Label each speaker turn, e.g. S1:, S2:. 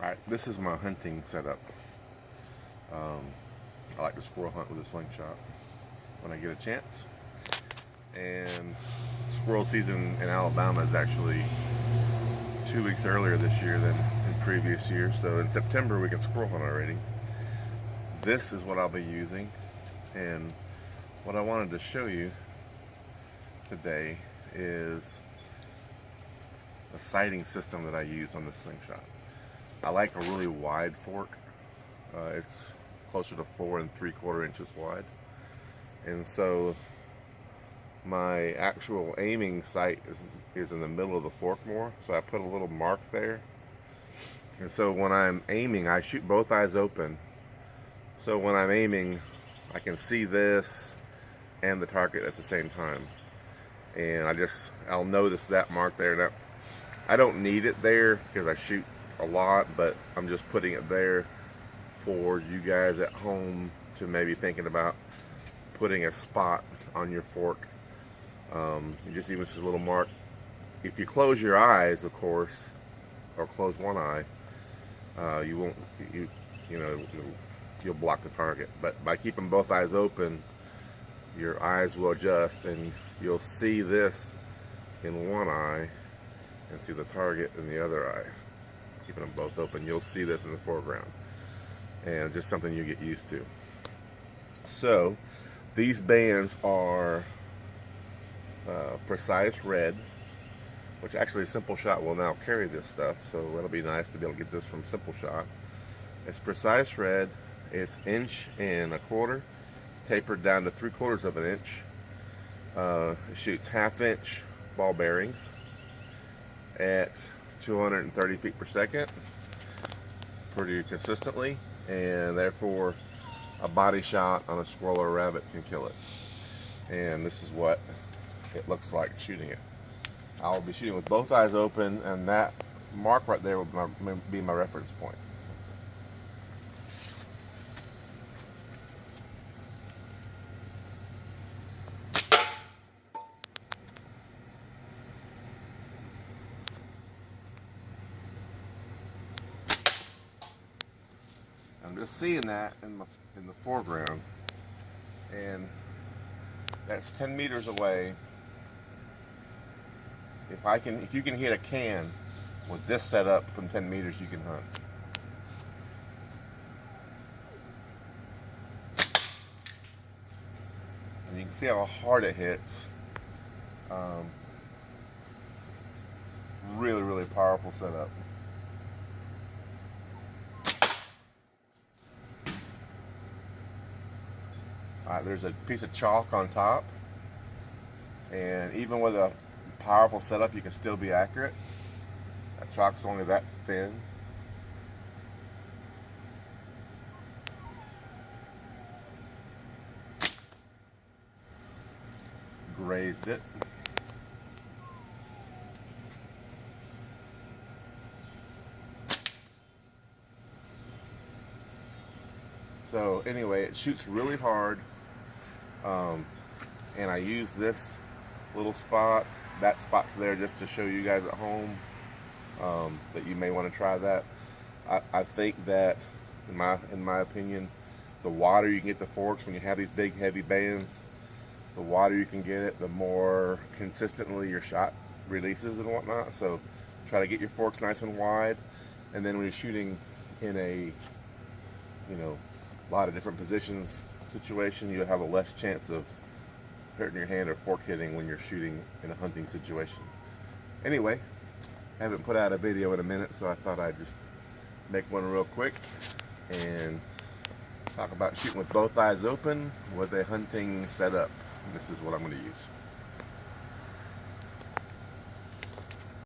S1: Alright, this is my hunting setup. I like to squirrel hunt with a slingshot when I get a chance. And squirrel season in Alabama is actually 2 weeks earlier this year than in previous years. So in September we can squirrel hunt already. This is what I'll be using, and what I wanted to show you today is the sighting system that I use on the slingshot. I like a really wide fork. It's closer to 4 3/4 inches wide, and so my actual aiming sight is in the middle of the fork more, so I put a little mark there. And so when I'm aiming, I shoot both eyes open, so when I'm aiming I can see this and the target at the same time, and I'll notice that mark there. Now I don't need it there because I shoot a lot, but I'm just putting it there for you guys at home to maybe thinking about putting a spot on your fork. You just even see a little mark. If you close your eyes, of course, or close one eye, you'll block the target. But by keeping both eyes open, your eyes will adjust, and you'll see this in one eye and see the target in the other eye. Keeping them both open, you'll see this in the foreground, and just something you get used to. So these bands are precise red, which actually Simple Shot will now carry this stuff, so it'll be nice to be able to get this from Simple Shot. It's precise red. It's 1.25 inches, tapered down to 3/4 of an inch. It shoots 1/2 inch ball bearings at 230 feet per second pretty consistently, and therefore a body shot on a squirrel or a rabbit can kill it. And this is what it looks like shooting it. I'll be shooting with both eyes open, and that mark right there will be my reference point. I'm just seeing that in the foreground, and that's 10 meters away. If you can hit a can with this setup from 10 meters, you can hunt. And you can see how hard it hits. Really, really powerful setup. There's a piece of chalk on top, and even with a powerful setup you can still be accurate. That chalk's only that thin. Grazed it. So anyway, it shoots really hard. And I use this little spot. That spot's there just to show you guys at home that you may want to try that. I think that, in my opinion, the wider you can get the forks when you have these big heavy bands, the wider you can get it, the more consistently your shot releases and whatnot. So try to get your forks nice and wide, and then when you're shooting in a lot of different positions situation, you'll have a less chance of hurting your hand or fork hitting when you're shooting in a hunting situation. Anyway, I haven't put out a video in a minute, so I thought I'd just make one real quick and talk about shooting with both eyes open with a hunting setup. This is what I'm going to use.